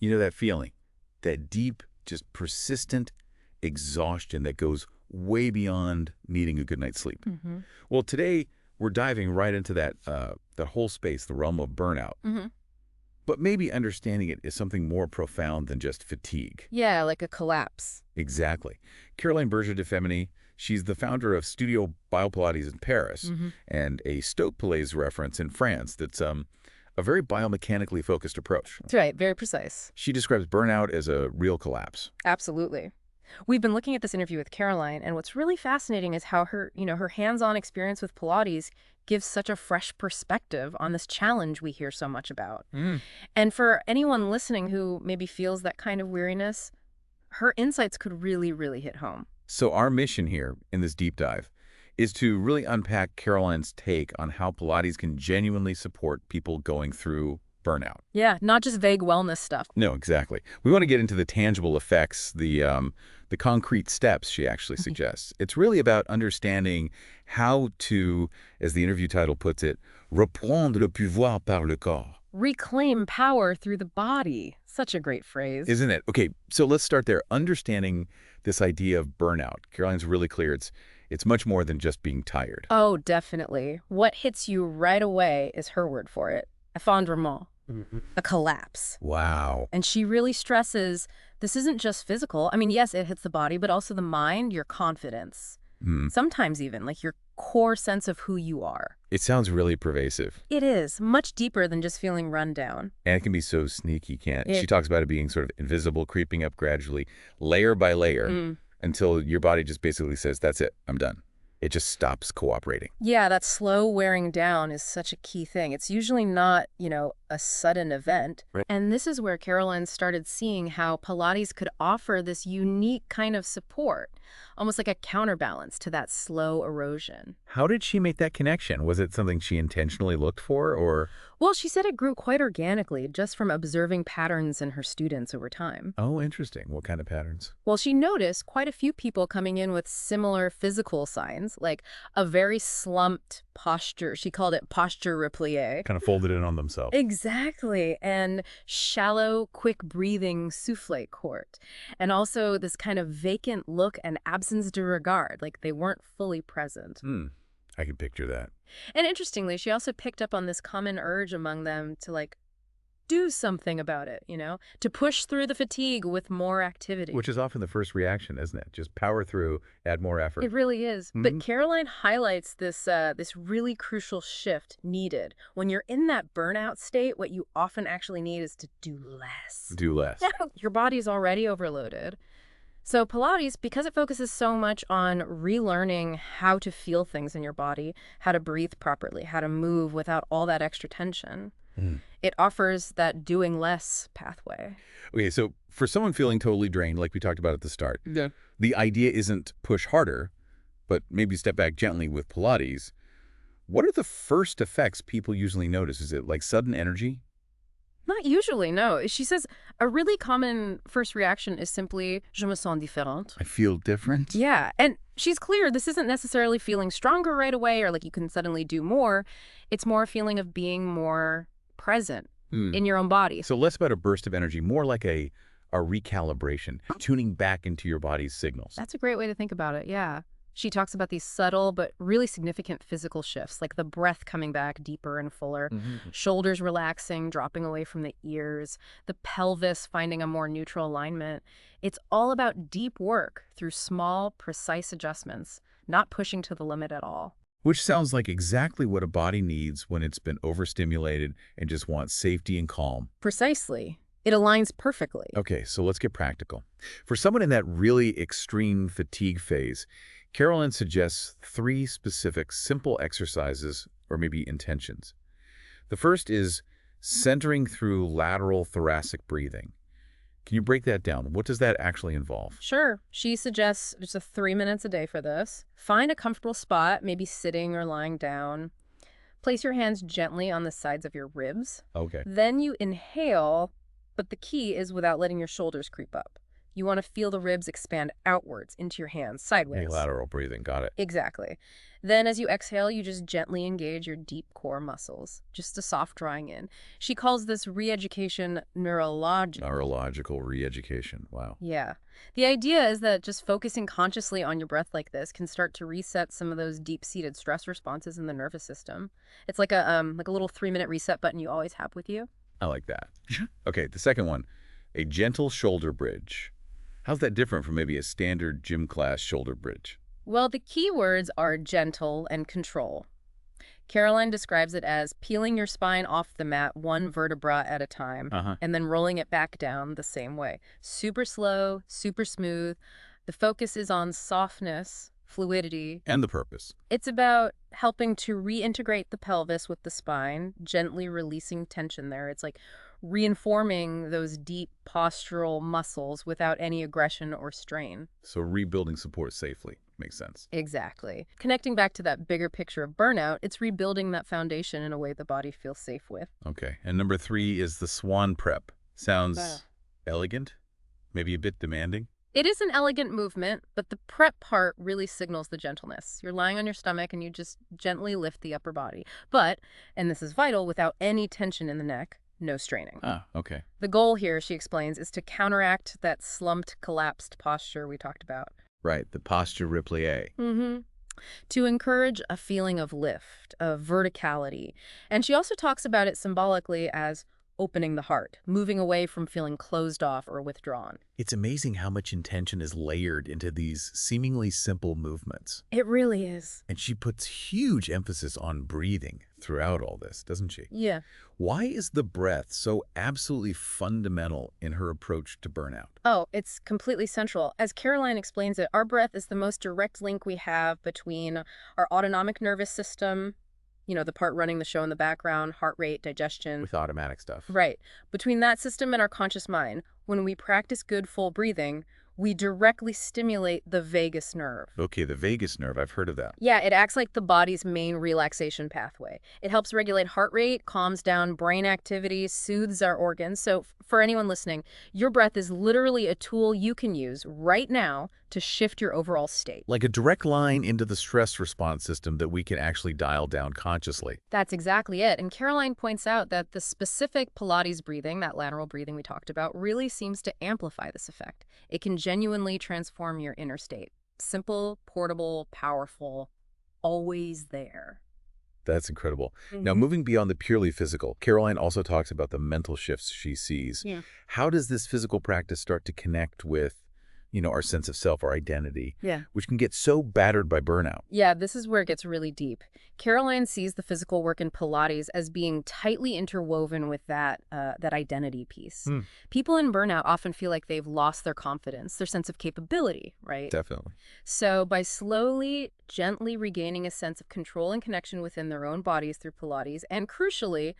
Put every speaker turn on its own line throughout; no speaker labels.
You know that feeling? That deep, just persistent exhaustion that goes way beyond needing a good night's sleep.
Mm-hmm.
Well, today we're diving right into that whole space, the realm of burnout.
Mm-hmm.
But maybe understanding it is something more profound than just fatigue.
Yeah, like a collapse.
Exactly. Caroline Berger de Femini, she's the founder of Studio Biopilates in Paris
Mm-hmm.
and a Stoke Pilates reference in France that's a very biomechanically focused approach.
That's right, very precise.
She describes burnout as a real collapse.
Absolutely. We've been looking at this interview with Caroline, and what's really fascinating is how her hands-on experience with Pilates gives such a fresh perspective on this challenge we hear so much about.
Mm.
And for anyone listening who maybe feels that kind of weariness, her insights could really, really hit home.
So our mission here in this deep dive is to really unpack Caroline's take on how Pilates can genuinely support people going through burnout.
Yeah, not just vague wellness stuff.
No, exactly. We want to get into the tangible effects, the concrete steps she actually suggests. It's really about understanding how to, as the interview title puts it, reprendre le pouvoir par le corps.
Reclaim power through the body. Such a great phrase.
Isn't it? Okay, so let's start there. Understanding this idea of burnout. Caroline's really clear. It's much more than just being tired.
Oh, definitely. What hits you right away is her word for it. Effondrement.
Mm-hmm.
A collapse.
Wow.
And she really stresses this isn't just physical. I mean, yes, it hits the body, but also the mind, your confidence.
Mm.
Sometimes even like your core sense of who you are.
It sounds really pervasive.
It is much deeper than just feeling run down.
And it can be so sneaky, can't it? She talks about it being sort of invisible, creeping up gradually, layer by layer, until your body just basically says, that's it, I'm done. It just stops cooperating.
Yeah, that slow wearing down is such a key thing. It's usually not, a sudden event.
Right.
And this is where Caroline started seeing how Pilates could offer this unique kind of support, almost like a counterbalance to that slow erosion.
How did she make that connection? Was it something she intentionally looked for, or?
Well, she said it grew quite organically, just from observing patterns in her students over time.
Oh, interesting. What kind of patterns?
Well, she noticed quite a few people coming in with similar physical signs, like a very slumped posture. She called it posture replie.
Kind of folded in on themselves.
Exactly. And shallow, quick breathing souffle court. And also this kind of vacant look and absence de regard, like they weren't fully present.
I can picture that.
And interestingly, she also picked up on this common urge among them to do something about it, to push through the fatigue with more activity.
Which is often the first reaction, isn't it? Just power through, add more effort.
It really is. But Caroline highlights this really crucial shift needed. When you're in that burnout state, what you often actually need is to do less.
Do less.
Your body's already overloaded. So Pilates, because it focuses so much on relearning how to feel things in your body, how to breathe properly, how to move without all that extra tension, it offers that doing less pathway.
Okay, so for someone feeling totally drained, like we talked about at the start, the idea isn't push harder, but maybe step back gently with Pilates. What are the first effects people usually notice? Is it like sudden energy?
Not usually, no. She says a really common first reaction is simply, je me sens différente.
I feel different?
Yeah, and she's clear this isn't necessarily feeling stronger right away or like you can suddenly do more. It's more a feeling of being more present in your own body.
So less about a burst of energy, more like a recalibration, tuning back into your body's signals.
That's a great way to think about it, yeah. She talks about these subtle but really significant physical shifts, like the breath coming back deeper and fuller, shoulders relaxing, dropping away from the ears, the pelvis finding a more neutral alignment. It's all about deep work through small, precise adjustments, not pushing to the limit at all.
Which sounds like exactly what a body needs when it's been overstimulated and just wants safety and calm.
Precisely. It aligns perfectly.
Okay, so let's get practical. For someone in that really extreme fatigue phase, Caroline suggests 3 specific simple exercises or maybe intentions. The first is centering through lateral thoracic breathing. Can you break that down? What does that actually involve?
Sure. She suggests just 3 minutes a day for this. Find a comfortable spot, maybe sitting or lying down. Place your hands gently on the sides of your ribs.
Okay.
Then you inhale, but the key is without letting your shoulders creep up. You want to feel the ribs expand outwards into your hands, sideways.
Lateral breathing, got it.
Exactly. Then as you exhale, you just gently engage your deep core muscles, just a soft drawing in. She calls this re-education neurological.
Neurological re-education, wow.
Yeah. The idea is that just focusing consciously on your breath like this can start to reset some of those deep-seated stress responses in the nervous system. It's like a little 3-minute reset button you always have with you.
I like that. Okay, the second one, a gentle shoulder bridge. How's that different from maybe a standard gym class shoulder bridge?
Well, the key words are gentle and control. Caroline describes it as peeling your spine off the mat one vertebra at a time and then rolling it back down the same way. Super slow, super smooth. The focus is on softness, fluidity.
And the purpose.
It's about helping to reintegrate the pelvis with the spine, gently releasing tension there. It's like reinforming those deep postural muscles without any aggression or strain.
So rebuilding support safely. Makes sense.
Exactly. Connecting back to that bigger picture of burnout, it's rebuilding that foundation in a way the body feels safe with.
Okay. And number 3 is the swan prep. Sounds elegant, maybe a bit demanding.
It is an elegant movement, but the prep part really signals the gentleness. You're lying on your stomach and you just gently lift the upper body. But, and this is vital, without any tension in the neck, no straining.
Okay.
The goal here, she explains, is to counteract that slumped, collapsed posture we talked about.
Right, the posture replié.
To encourage a feeling of lift, of verticality. And she also talks about it symbolically as opening the heart, moving away from feeling closed off or withdrawn.
It's amazing how much intention is layered into these seemingly simple movements.
It really is.
And she puts huge emphasis on breathing throughout all this, doesn't she?
Yeah.
Why is the breath so absolutely fundamental in her approach to burnout?
Oh, it's completely central. As Caroline explains it, our breath is the most direct link we have between our autonomic nervous system, the part running the show in the background, heart rate, digestion.
With automatic stuff.
Right. Between that system and our conscious mind, when we practice good full breathing, we directly stimulate the vagus nerve.
Okay, the vagus nerve, I've heard of that.
Yeah, it acts like the body's main relaxation pathway. It helps regulate heart rate, calms down brain activity, soothes our organs. So for anyone listening, your breath is literally a tool you can use right now to shift your overall state.
Like a direct line into the stress response system that we can actually dial down consciously.
That's exactly it. And Caroline points out that the specific Pilates breathing, that lateral breathing we talked about, really seems to amplify this effect. It can genuinely transform your inner state. Simple, portable, powerful, always there.
That's incredible. Now, moving beyond the purely physical, Caroline also talks about the mental shifts she sees.
Yeah.
How does this physical practice start to connect with, our sense of self, our identity, which can get so battered by burnout?
Yeah, this is where it gets really deep. Caroline sees the physical work in Pilates as being tightly interwoven with that identity piece. People in burnout often feel like they've lost their confidence, their sense of capability, right?
Definitely.
So by slowly, gently regaining a sense of control and connection within their own bodies through Pilates, and crucially,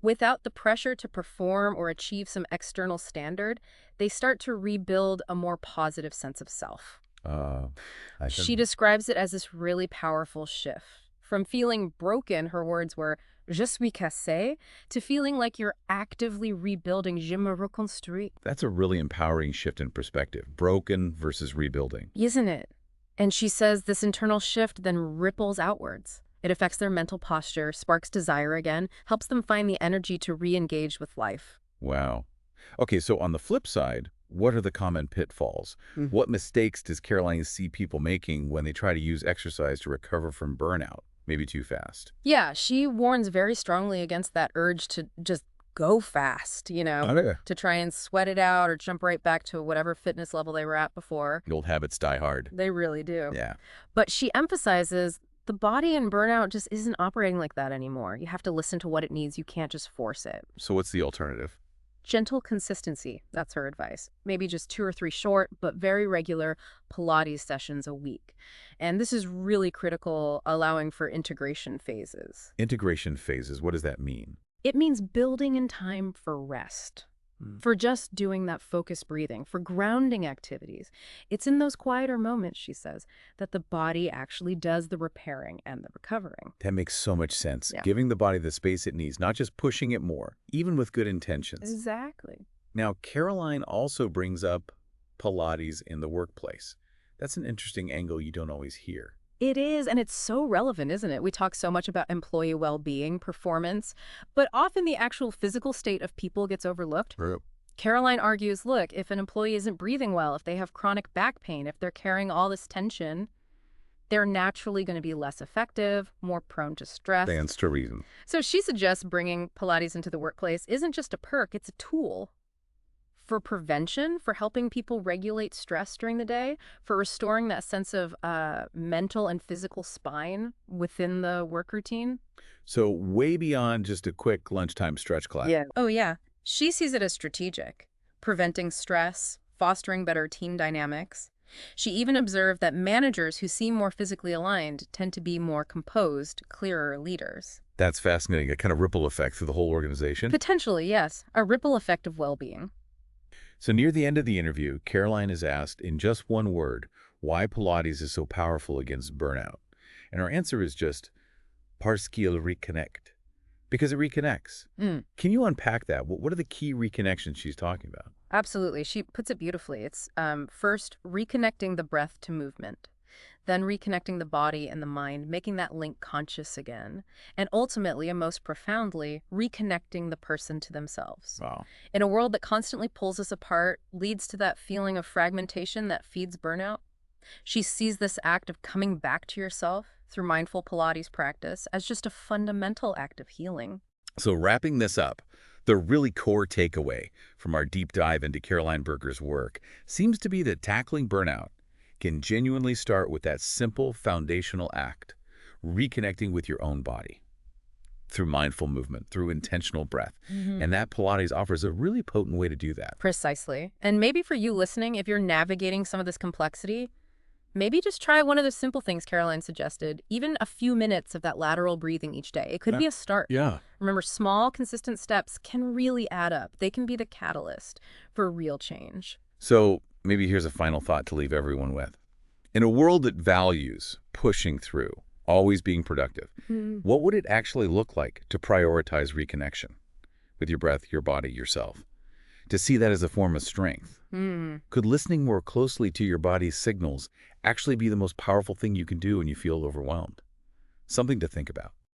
without the pressure to perform or achieve some external standard, they start to rebuild a more positive sense of self. She describes it as this really powerful shift. From feeling broken, her words were, je suis cassée, to feeling like you're actively rebuilding, je me reconstruis.
That's a really empowering shift in perspective, broken versus rebuilding.
Isn't it? And she says this internal shift then ripples outwards. It affects their mental posture, sparks desire again, helps them find the energy to re-engage with life.
Wow. Okay, so on the flip side, what are the common pitfalls? What mistakes does Caroline see people making when they try to use exercise to recover from burnout? Maybe too fast.
Yeah, she warns very strongly against that urge to just go fast, to try and sweat it out or jump right back to whatever fitness level they were at before.
The old habits die hard.
They really do.
Yeah.
But she emphasizes the body in burnout just isn't operating like that anymore. You have to listen to what it needs. You can't just force it.
So what's the alternative?
Gentle consistency. That's her advice. Maybe just 2 or 3 short, but very regular Pilates sessions a week. And this is really critical, allowing for integration phases.
Integration phases, what does that mean?
It means building in time for rest, for just doing that focused breathing, for grounding activities. It's in those quieter moments, she says, that the body actually does the repairing and the recovering.
That makes so much sense.
Yeah.
Giving the body the space it needs, not just pushing it more, even with good intentions.
Exactly.
Now, Caroline also brings up Pilates in the workplace? That's an interesting angle you don't always hear.
It is, and it's so relevant, isn't it? We talk so much about employee well-being, performance, but often the actual physical state of people gets overlooked.
True.
Caroline argues, look, if an employee isn't breathing well, if they have chronic back pain, if they're carrying all this tension, they're naturally going to be less effective, more prone to stress.
Stands to reason.
So she suggests bringing Pilates into the workplace isn't just a perk, it's a tool for prevention, for helping people regulate stress during the day, for restoring that sense of mental and physical spine within the work routine.
So way beyond just a quick lunchtime stretch class.
Yeah. Oh, yeah. She sees it as strategic, preventing stress, fostering better team dynamics. She even observed that managers who seem more physically aligned tend to be more composed, clearer leaders.
That's fascinating, a kind of ripple effect through the whole organization.
Potentially, yes, a ripple effect of well-being.
So near the end of the interview, Caroline is asked in just one word why Pilates is so powerful against burnout. And her answer is just, parce qu'il reconnecte. Because it reconnects. Can you unpack that? What are the key reconnections she's talking about?
Absolutely. She puts it beautifully. It's first, reconnecting the breath to movement, then reconnecting the body and the mind, making that link conscious again, and ultimately, and most profoundly, reconnecting the person to themselves.
Wow.
In a world that constantly pulls us apart, leads to that feeling of fragmentation that feeds burnout, she sees this act of coming back to yourself through mindful Pilates practice as just a fundamental act of healing.
So wrapping this up, the really core takeaway from our deep dive into Caroline Berger's work seems to be that tackling burnout can genuinely start with that simple foundational act, reconnecting with your own body through mindful movement, through intentional breath. And that Pilates offers a really potent way to do that.
Precisely. And maybe for you listening, if you're navigating some of this complexity, maybe just try one of the simple things Caroline suggested, even a few minutes of that lateral breathing each day. It could be a start.
Yeah.
Remember, small, consistent steps can really add up. They can be the catalyst for real change.
So maybe here's a final thought to leave everyone with. In a world that values pushing through, always being productive, what would it actually look like to prioritize reconnection with your breath, your body, yourself? To see that as a form of strength? Could listening more closely to your body's signals actually be the most powerful thing you can do when you feel overwhelmed? Something to think about.